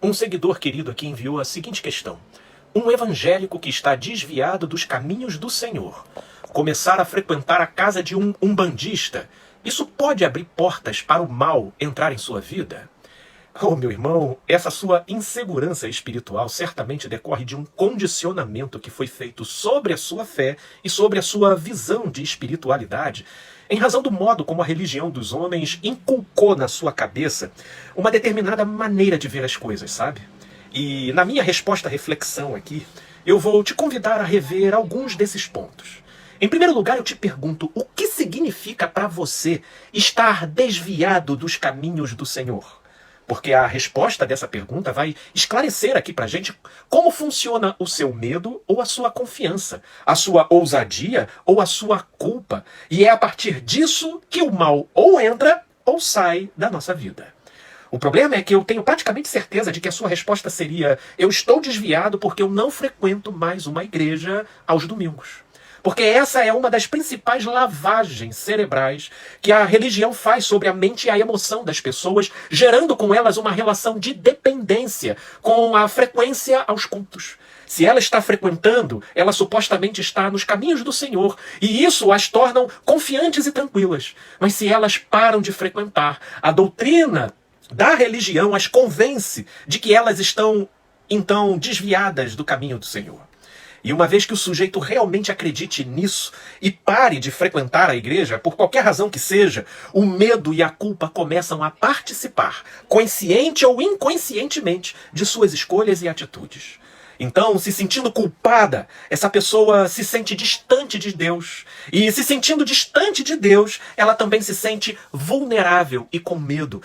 Um seguidor querido aqui enviou a seguinte questão. Um evangélico que está desviado dos caminhos do Senhor começar a frequentar a casa de um umbandista, isso pode abrir portas para o mal entrar em sua vida? Oh, meu irmão, essa sua insegurança espiritual certamente decorre de um condicionamento que foi feito sobre a sua fé e sobre a sua visão de espiritualidade, em razão do modo como a religião dos homens inculcou na sua cabeça uma determinada maneira de ver as coisas, sabe? E na minha resposta à reflexão aqui, eu vou te convidar a rever alguns desses pontos. Em primeiro lugar, eu te pergunto, o que significa para você estar desviado dos caminhos do Senhor? Porque a resposta dessa pergunta vai esclarecer aqui pra gente como funciona o seu medo ou a sua confiança, a sua ousadia ou a sua culpa. E é a partir disso que o mal ou entra ou sai da nossa vida. O problema é que eu tenho praticamente certeza de que a sua resposta seria: eu estou desviado porque eu não frequento mais uma igreja aos domingos. Porque essa é uma das principais lavagens cerebrais que a religião faz sobre a mente e a emoção das pessoas, gerando com elas uma relação de dependência com a frequência aos cultos. Se ela está frequentando, ela supostamente está nos caminhos do Senhor, e isso as tornam confiantes e tranquilas. Mas se elas param de frequentar, a doutrina da religião as convence de que elas estão, então, desviadas do caminho do Senhor. E uma vez que o sujeito realmente acredite nisso e pare de frequentar a igreja, por qualquer razão que seja, o medo e a culpa começam a participar, consciente ou inconscientemente, de suas escolhas e atitudes. Então, se sentindo culpada, essa pessoa se sente distante de Deus. E se sentindo distante de Deus, ela também se sente vulnerável e com medo,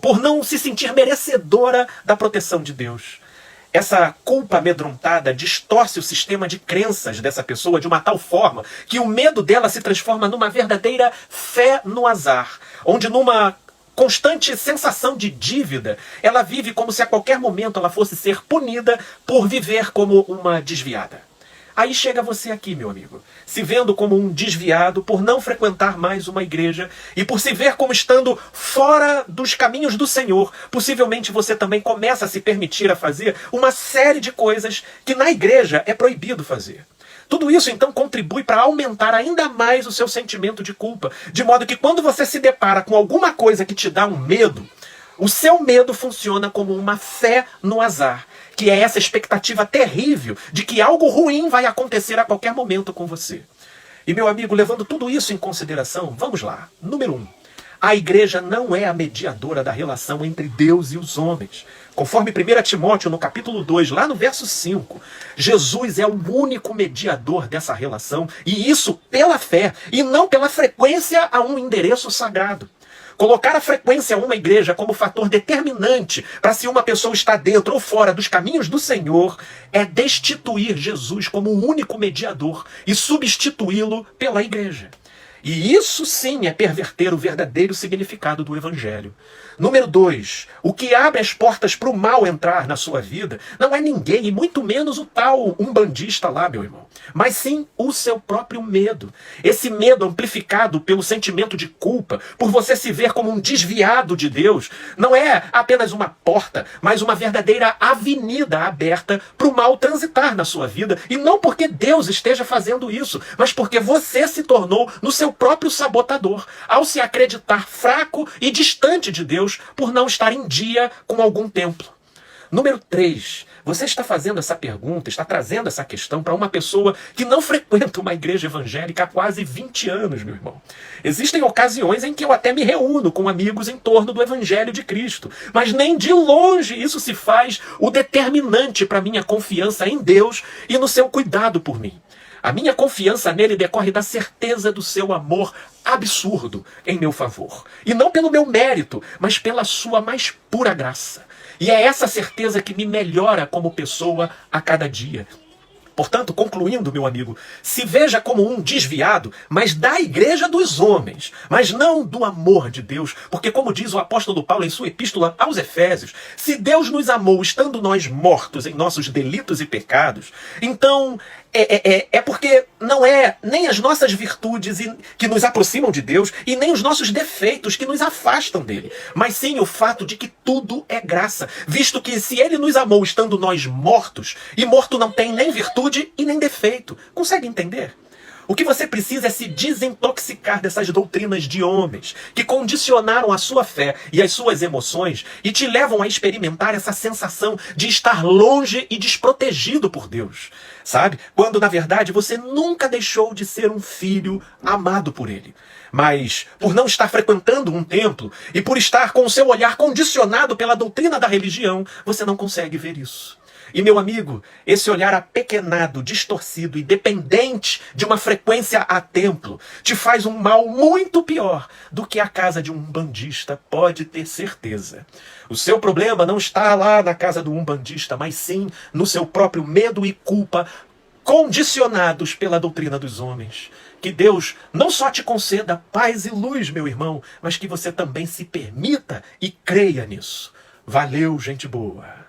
por não se sentir merecedora da proteção de Deus. Essa culpa amedrontada distorce o sistema de crenças dessa pessoa de uma tal forma que o medo dela se transforma numa verdadeira fé no azar, onde numa constante sensação de dívida, ela vive como se a qualquer momento ela fosse ser punida por viver como uma desviada. Aí chega você aqui, meu amigo, se vendo como um desviado por não frequentar mais uma igreja e por se ver como estando fora dos caminhos do Senhor. Possivelmente você também começa a se permitir a fazer uma série de coisas que na igreja é proibido fazer. Tudo isso então contribui para aumentar ainda mais o seu sentimento de culpa, de modo que quando você se depara com alguma coisa que te dá um medo, o seu medo funciona como uma fé no azar, que é essa expectativa terrível de que algo ruim vai acontecer a qualquer momento com você. E meu amigo, levando tudo isso em consideração, vamos lá. Número 1. A igreja não é a mediadora da relação entre Deus e os homens. Conforme 1 Timóteo, no capítulo 2, lá no verso 5, Jesus é o único mediador dessa relação, e isso pela fé, e não pela frequência a um endereço sagrado. Colocar a frequência a uma igreja como fator determinante para se uma pessoa está dentro ou fora dos caminhos do Senhor é destituir Jesus como o único mediador e substituí-lo pela igreja. E isso sim é perverter o verdadeiro significado do Evangelho. Número 2, o que abre as portas para o mal entrar na sua vida não é ninguém, e muito menos o tal umbandista lá, meu irmão, mas sim o seu próprio medo. Esse medo amplificado pelo sentimento de culpa, por você se ver como um desviado de Deus, não é apenas uma porta, mas uma verdadeira avenida aberta para o mal transitar na sua vida, e não porque Deus esteja fazendo isso, mas porque você se tornou no seu próprio sabotador, ao se acreditar fraco e distante de Deus, por não estar em dia com algum templo. Número 3, você está fazendo essa pergunta, está trazendo essa questão para uma pessoa que não frequenta uma igreja evangélica há quase 20 anos, meu irmão. Existem ocasiões em que eu até me reúno com amigos em torno do Evangelho de Cristo, mas nem de longe isso se faz o determinante para minha confiança em Deus e no seu cuidado por mim. A minha confiança nele decorre da certeza do seu amor absurdo em meu favor. E não pelo meu mérito, mas pela sua mais pura graça. E é essa certeza que me melhora como pessoa a cada dia. Portanto, concluindo, meu amigo, se veja como um desviado, mas da igreja dos homens, mas não do amor de Deus, porque como diz o apóstolo Paulo em sua epístola aos Efésios, se Deus nos amou estando nós mortos em nossos delitos e pecados, então É porque não é nem as nossas virtudes que nos aproximam de Deus e nem os nossos defeitos que nos afastam dele, mas sim o fato de que tudo é graça, visto que se ele nos amou estando nós mortos, e morto não tem nem virtude e nem defeito. Consegue entender? O que você precisa é se desintoxicar dessas doutrinas de homens que condicionaram a sua fé e as suas emoções e te levam a experimentar essa sensação de estar longe e desprotegido por Deus. Sabe? Quando, na verdade, você nunca deixou de ser um filho amado por Ele. Mas, por não estar frequentando um templo e por estar com o seu olhar condicionado pela doutrina da religião, você não consegue ver isso. E, meu amigo, esse olhar apequenado, distorcido e dependente de uma frequência a templo te faz um mal muito pior do que a casa de um umbandista, pode ter certeza. O seu problema não está lá na casa do umbandista, mas sim no seu próprio medo e culpa condicionados pela doutrina dos homens. Que Deus não só te conceda paz e luz, meu irmão, mas que você também se permita e creia nisso. Valeu, gente boa!